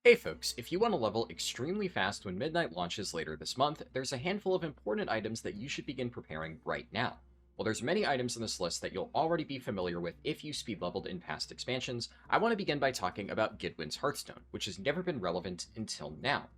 Hey folks, if you want to level extremely fast when Midnight launches later this month, there's a handful of important items that you should begin preparing right now. While there's many items in this list that you'll already be familiar with if you speed leveled in past expansions, I want to begin by talking about Gidwin's Hearthstone, which has never been relevant until now.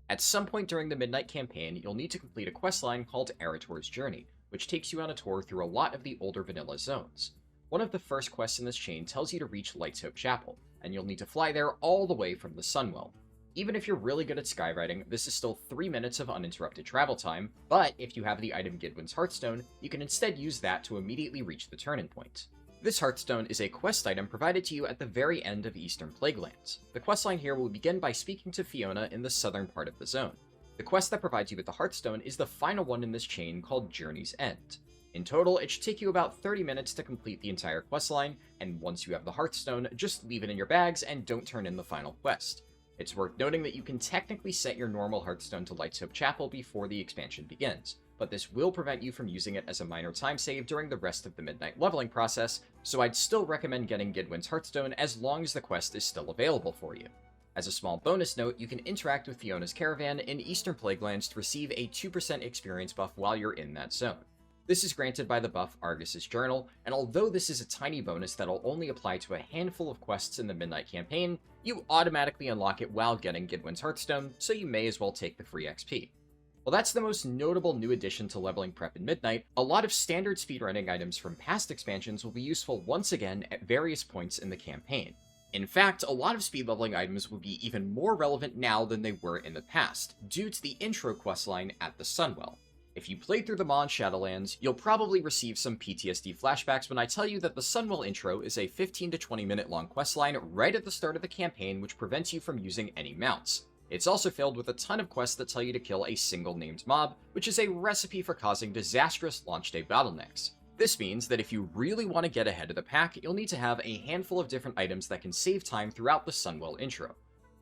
At some point during the Midnight campaign, you'll need to complete a questline called Arator's Journey, which takes you on a tour through a lot of the older vanilla zones. One of the first quests in this chain tells you to reach Lightshope Chapel, and you'll need to fly there all the way from the Sunwell. Even if you're really good at skywriting, this is still 3 minutes of uninterrupted travel time, but if you have the item Gidwin's Hearthstone, you can instead use that to immediately reach the turning point. This Hearthstone is a quest item provided to you at the very end of Eastern Plaguelands. The questline here will begin by speaking to Fiona in the southern part of the zone. The quest that provides you with the Hearthstone is the final one in this chain called Journey's End. In total, it should take you about 30 minutes to complete the entire questline, and once you have the Hearthstone, just leave it in your bags and don't turn in the final quest. It's worth noting that you can technically set your normal Hearthstone to Lightshope Chapel before the expansion begins, but this will prevent you from using it as a minor time save during the rest of the Midnight leveling process, so I'd still recommend getting Gidwin's Hearthstone as long as the quest is still available for you. As a small bonus note, you can interact with Fiona's Caravan in Eastern Plaguelands to receive a 2% experience buff while you're in that zone. This is granted by the buff Argus's Journal, and although this is a tiny bonus that'll only apply to a handful of quests in the Midnight campaign, you automatically unlock it while getting Gidwin's Hearthstone, so you may as well take the free XP. While that's the most notable new addition to leveling prep in Midnight, a lot of standard speedrunning items from past expansions will be useful once again at various points in the campaign. In fact, a lot of speed leveling items will be even more relevant now than they were in the past, due to the intro questline at the Sunwell. If you played through the Maw in Shadowlands, you'll probably receive some PTSD flashbacks when I tell you that the Sunwell intro is a 15 to 20 minute long questline right at the start of the campaign which prevents you from using any mounts. It's also filled with a ton of quests that tell you to kill a single named mob, which is a recipe for causing disastrous launch day bottlenecks. This means that if you really want to get ahead of the pack, you'll need to have a handful of different items that can save time throughout the Sunwell intro.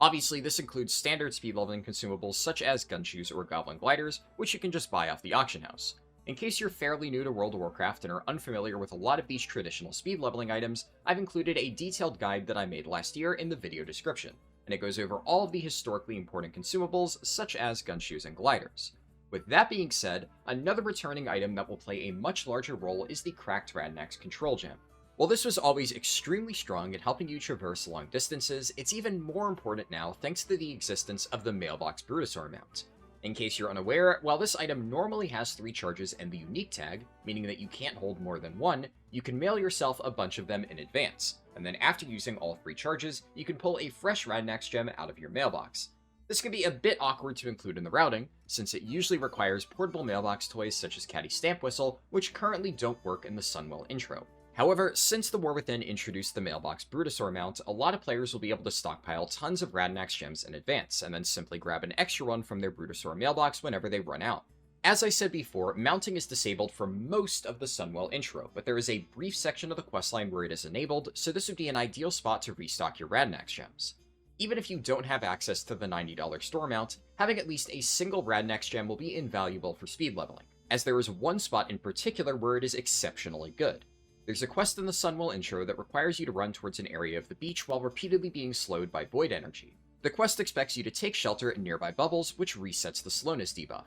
Obviously, this includes standard speed leveling consumables such as Gunshoes or Goblin Gliders, which you can just buy off the auction house. In case you're fairly new to World of Warcraft and are unfamiliar with a lot of these traditional speed leveling items, I've included a detailed guide that I made last year in the video description, and it goes over all of the historically important consumables such as Gunshoes and Gliders. With that being said, another returning item that will play a much larger role is the Cracked Radinax Control Gem. While this was always extremely strong at helping you traverse long distances, it's even more important now thanks to the existence of the Mailbox Brutosaur mount. In case you're unaware, while this item normally has 3 charges and the unique tag, meaning that you can't hold more than 1, you can mail yourself a bunch of them in advance, and then after using all 3 charges, you can pull a fresh Radinax gem out of your mailbox. This can be a bit awkward to include in the routing, since it usually requires portable mailbox toys such as Caddy's Stamp Whistle, which currently don't work in the Sunwell intro. However, since the War Within introduced the Mailbox Brutosaur mount, a lot of players will be able to stockpile tons of Radinax gems in advance, and then simply grab an extra one from their Brutosaur mailbox whenever they run out. As I said before, mounting is disabled for most of the Sunwell intro, but there is a brief section of the questline where it is enabled, so this would be an ideal spot to restock your Radinax gems. Even if you don't have access to the $90 store mount, having at least a single Radinax gem will be invaluable for speed leveling, as there is one spot in particular where it is exceptionally good. There's a quest in the Sunwell intro that requires you to run towards an area of the beach while repeatedly being slowed by void energy. The quest expects you to take shelter in nearby bubbles, which resets the slowness debuff.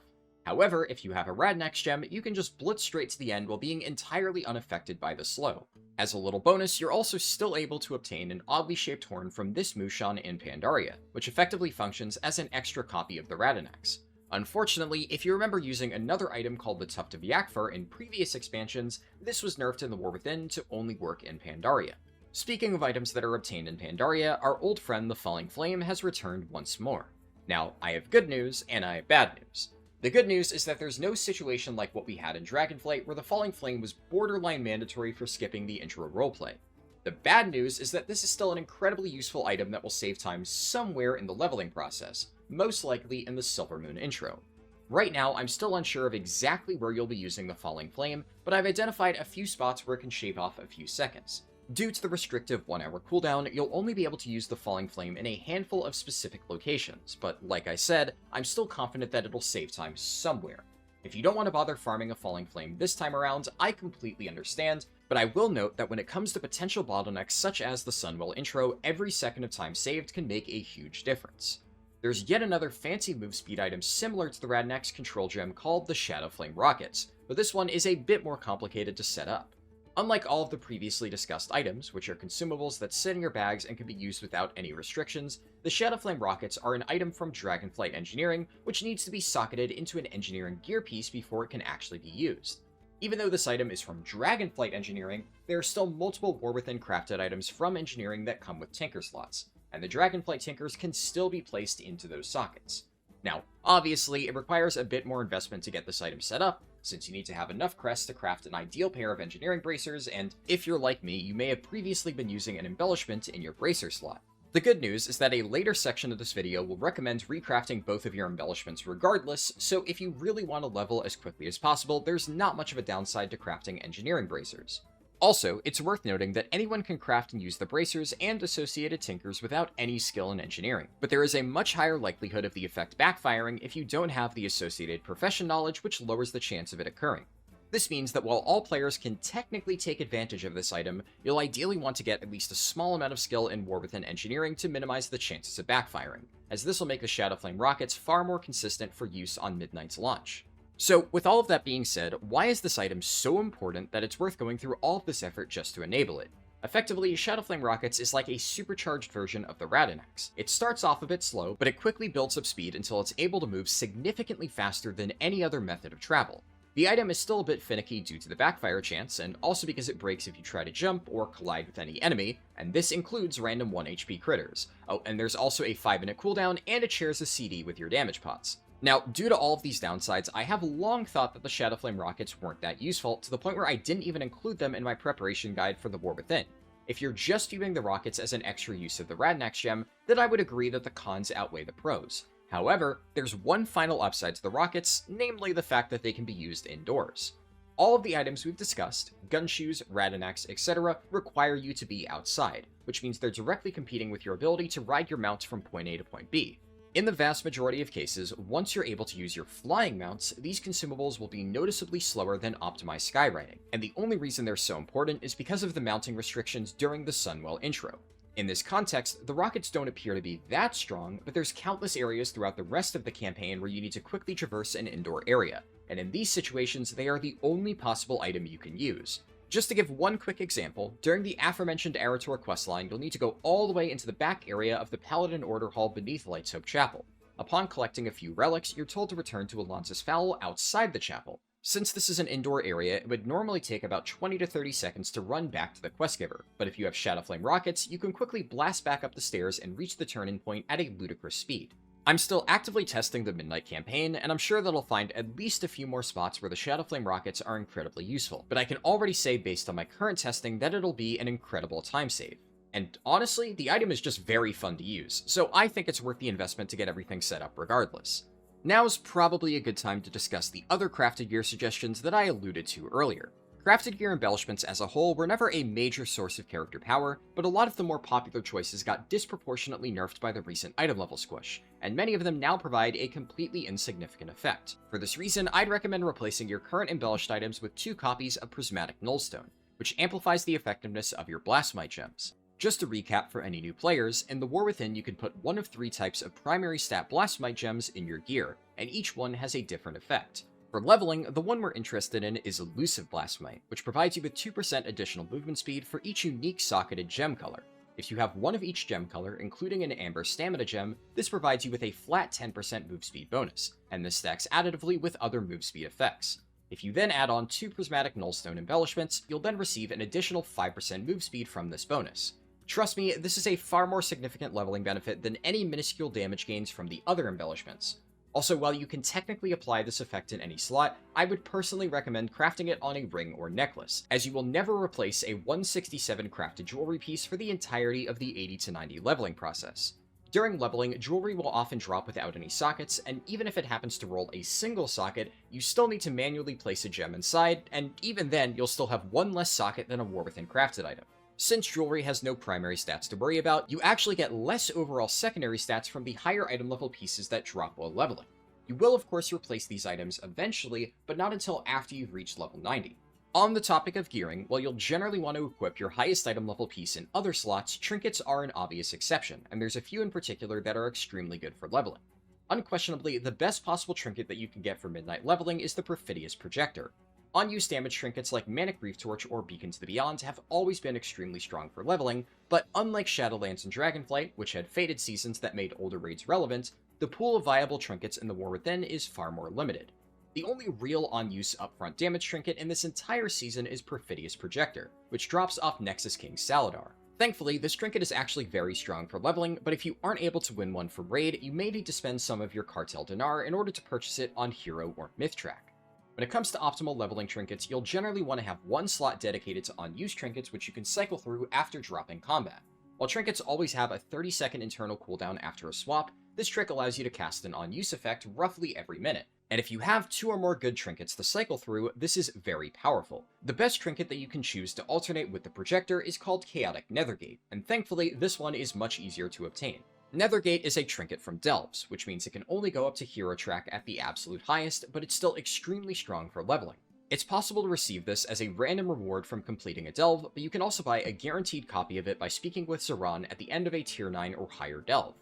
However, if you have a Radinax gem, you can just blitz straight to the end while being entirely unaffected by the slow. As a little bonus, you're also still able to obtain an oddly shaped horn from this Mushan in Pandaria, which effectively functions as an extra copy of the Radinax. Unfortunately, if you remember using another item called the Tuft of Yak Fur in previous expansions, this was nerfed in the War Within to only work in Pandaria. Speaking of items that are obtained in Pandaria, our old friend the Falling Flame has returned once more. Now, I have good news and I have bad news. The good news is that there's no situation like what we had in Dragonflight where the Falling Flame was borderline mandatory for skipping the intro roleplay. The bad news is that this is still an incredibly useful item that will save time somewhere in the leveling process, most likely in the Silver Moon intro. Right now, I'm still unsure of exactly where you'll be using the Falling Flame, but I've identified a few spots where it can shave off a few seconds. Due to the restrictive 1-hour cooldown, you'll only be able to use the Falling Flame in a handful of specific locations, but like I said, I'm still confident that it'll save time somewhere. If you don't want to bother farming a Falling Flame this time around, I completely understand, But I will note that when it comes to potential bottlenecks such as the Sunwell intro, every second of time saved can make a huge difference. There's yet another fancy move speed item similar to the Radinax control gem called the Shadowflame Rockets, but this one is a bit more complicated to set up. Unlike all of the previously discussed items, which are consumables that sit in your bags and can be used without any restrictions, the Shadowflame Rockets are an item from Dragonflight Engineering, which needs to be socketed into an engineering gear piece before it can actually be used. Even though this item is from Dragonflight Engineering, there are still multiple War Within crafted items from Engineering that come with tinker slots, and the Dragonflight tinkers can still be placed into those sockets. Now, obviously, it requires a bit more investment to get this item set up, since you need to have enough crests to craft an ideal pair of engineering bracers, and if you're like me, you may have previously been using an embellishment in your bracer slot. The good news is that a later section of this video will recommend recrafting both of your embellishments regardless, so if you really want to level as quickly as possible, there's not much of a downside to crafting engineering bracers. Also, it's worth noting that anyone can craft and use the bracers and associated tinkers without any skill in engineering, but there is a much higher likelihood of the effect backfiring if you don't have the associated profession knowledge, which lowers the chance of it occurring. This means that while all players can technically take advantage of this item, you'll ideally want to get at least a small amount of skill in War Within Engineering to minimize the chances of backfiring, as this will make the Shadowflame Rockets far more consistent for use on Midnight's launch. So, with all of that being said, why is this item so important that it's worth going through all of this effort just to enable it? Effectively, Shadowflame Rockets is like a supercharged version of the Radinax. It starts off a bit slow, but it quickly builds up speed until it's able to move significantly faster than any other method of travel. The item is still a bit finicky due to the backfire chance, and also because it breaks if you try to jump or collide with any enemy, and this includes random 1 HP critters. Oh, and there's also a 5-minute cooldown, and it shares a CD with your damage pots. Now, due to all of these downsides, I have long thought that the Shadowflame Rockets weren't that useful, to the point where I didn't even include them in my preparation guide for the War Within. If you're just viewing the Rockets as an extra use of the Radinax gem, then I would agree that the cons outweigh the pros. However, there's one final upside to the Rockets, namely the fact that they can be used indoors. All of the items we've discussed, Gunshoes, Radinax, etc., require you to be outside, which means they're directly competing with your ability to ride your mount from point A to point B. In the vast majority of cases, once you're able to use your flying mounts, these consumables will be noticeably slower than optimized skyriding, and the only reason they're so important is because of the mounting restrictions during the Sunwell intro. In this context, the Rockets don't appear to be that strong, but there's countless areas throughout the rest of the campaign where you need to quickly traverse an indoor area, and in these situations, they are the only possible item you can use. Just to give one quick example, during the aforementioned Arator questline, you'll need to go all the way into the back area of the Paladin Order Hall beneath Light's Hope Chapel. Upon collecting a few relics, you're told to return to Alonsis Fowl outside the chapel. Since this is an indoor area, it would normally take about 20 to 30 seconds to run back to the quest giver, but if you have Shadowflame Rockets, you can quickly blast back up the stairs and reach the turn-in point at a ludicrous speed. I'm still actively testing the Midnight campaign, and I'm sure that I'll find at least a few more spots where the Shadowflame Rockets are incredibly useful, but I can already say based on my current testing that it'll be an incredible time save. And honestly, the item is just very fun to use, so I think it's worth the investment to get everything set up regardless. Now's probably a good time to discuss the other crafted gear suggestions that I alluded to earlier. Crafted gear embellishments as a whole were never a major source of character power, but a lot of the more popular choices got disproportionately nerfed by the recent item level squish, and many of them now provide a completely insignificant effect. For this reason, I'd recommend replacing your current embellished items with 2 copies of Prismatic Nullstone, which amplifies the effectiveness of your Blasphemite gems. Just to recap for any new players, in the War Within you can put one of 3 types of primary stat Blasphemite gems in your gear, and each one has a different effect. For leveling, the one we're interested in is Elusive Blasphemite, which provides you with 2% additional movement speed for each unique socketed gem color. If you have one of each gem color, including an Amber Stamina gem, this provides you with a flat 10% move speed bonus, and this stacks additively with other move speed effects. If you then add on 2 Prismatic Nullstone embellishments, you'll then receive an additional 5% move speed from this bonus. Trust me, this is a far more significant leveling benefit than any minuscule damage gains from the other embellishments. Also, while you can technically apply this effect in any slot, I would personally recommend crafting it on a ring or necklace, as you will never replace a 167 crafted jewelry piece for the entirety of the 80 to 90 leveling process. During leveling, jewelry will often drop without any sockets, and even if it happens to roll a single socket, you still need to manually place a gem inside, and even then, you'll still have one less socket than a War Within crafted item. Since jewelry has no primary stats to worry about, you actually get less overall secondary stats from the higher item level pieces that drop while leveling. You will of course replace these items eventually, but not until after you've reached level 90. On the topic of gearing, while you'll generally want to equip your highest item level piece in other slots, trinkets are an obvious exception, and there's a few in particular that are extremely good for leveling. Unquestionably, the best possible trinket that you can get for midnight leveling is the Perfidious Projector. Unused damage trinkets like Manic Reef Torch or Beacon to the Beyond have always been extremely strong for leveling, but unlike Shadowlands and Dragonflight, which had faded seasons that made older raids relevant, the pool of viable trinkets in the War Within is far more limited. The only real on-use upfront damage trinket in this entire season is Perfidious Projector, which drops off Nexus King Saladar. Thankfully, this trinket is actually very strong for leveling, but if you aren't able to win one from raid, you may need to spend some of your cartel dinar in order to purchase it on hero or myth track. When it comes to optimal leveling trinkets, you'll generally want to have one slot dedicated to unused trinkets which you can cycle through after dropping combat. While trinkets always have a 30-second internal cooldown after a swap, this trick allows you to cast an on-use effect roughly every minute. And if you have 2 or more good trinkets to cycle through, this is very powerful. The best trinket that you can choose to alternate with the projector is called Chaotic Nethergate, and thankfully this one is much easier to obtain. Nethergate is a trinket from Delves, which means it can only go up to hero track at the absolute highest, but it's still extremely strong for leveling. It's possible to receive this as a random reward from completing a delve, but you can also buy a guaranteed copy of it by speaking with Zaran at the end of a tier 9 or higher delve.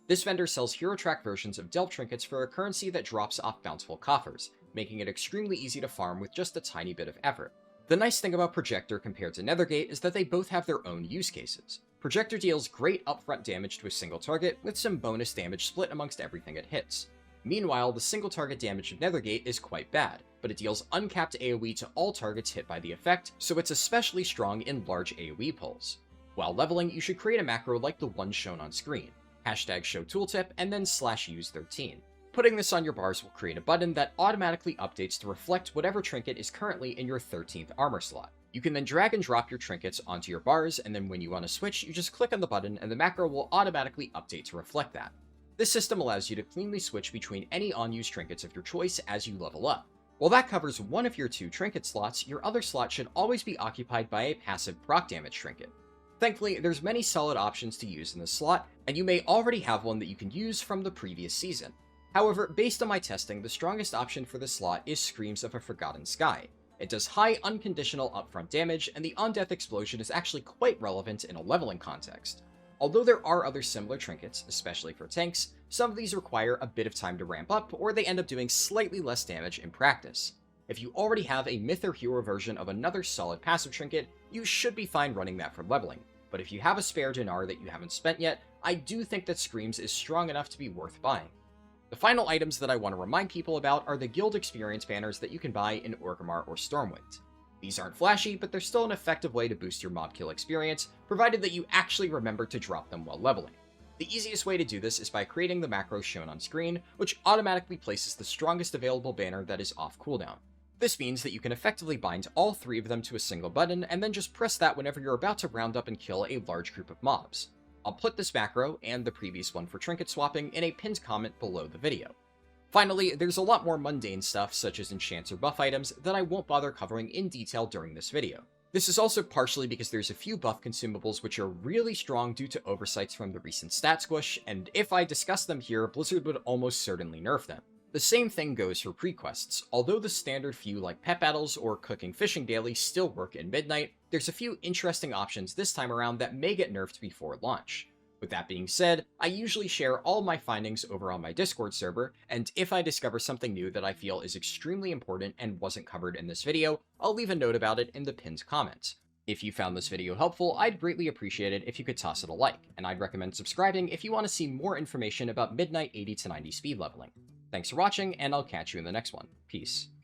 This vendor sells hero track versions of delve trinkets for a currency that drops off bountiful coffers, making it extremely easy to farm with just a tiny bit of effort. The nice thing about Projector compared to Nethergate is that they both have their own use cases. Projector deals great upfront damage to a single target, with some bonus damage split amongst everything it hits. Meanwhile, the single target damage of Nethergate is quite bad, but it deals uncapped AoE to all targets hit by the effect, so it's especially strong in large AoE pulls. While leveling, you should create a macro like the one shown on screen, #showtooltip, and then /use13. Putting this on your bars will create a button that automatically updates to reflect whatever trinket is currently in your 13th armor slot. You can then drag and drop your trinkets onto your bars, and then when you want to switch, you just click on the button and the macro will automatically update to reflect that. This system allows you to cleanly switch between any unused trinkets of your choice as you level up. While that covers one of your 2 trinket slots, your other slot should always be occupied by a passive proc damage trinket. Thankfully, there's many solid options to use in this slot, and you may already have one that you can use from the previous season. However, based on my testing, the strongest option for this slot is Screams of a Forgotten Sky. It does high unconditional upfront damage, and the on-death explosion is actually quite relevant in a leveling context. Although there are other similar trinkets, especially for tanks, some of these require a bit of time to ramp up, or they end up doing slightly less damage in practice. If you already have a myth or hero version of another solid passive trinket, you should be fine running that for leveling. But if you have a spare dinar that you haven't spent yet, I do think that Screams is strong enough to be worth buying. The final items that I want to remind people about are the guild experience banners that you can buy in Orgrimmar or Stormwind. These aren't flashy, but they're still an effective way to boost your mob kill experience, provided that you actually remember to drop them while leveling. The easiest way to do this is by creating the macro shown on screen, which automatically places the strongest available banner that is off cooldown. This means that you can effectively bind all 3 of them to a single button, and then just press that whenever you're about to round up and kill a large group of mobs. I'll put this macro, and the previous one for trinket swapping, in a pinned comment below the video. Finally, there's a lot more mundane stuff, such as enchants or buff items, that I won't bother covering in detail during this video. This is also partially because there's a few buff consumables which are really strong due to oversights from the recent stat squish, and if I discuss them here, Blizzard would almost certainly nerf them. The same thing goes for Prequests. Although the standard few like pet battles or cooking fishing daily still work in Midnight, there's a few interesting options this time around that may get nerfed before launch. With that being said, I usually share all my findings over on my Discord server, and if I discover something new that I feel is extremely important and wasn't covered in this video, I'll leave a note about it in the pinned comment. If you found this video helpful, I'd greatly appreciate it if you could toss it a like, and I'd recommend subscribing if you want to see more information about Midnight 80 to 90 speed leveling. Thanks for watching, and I'll catch you in the next one. Peace.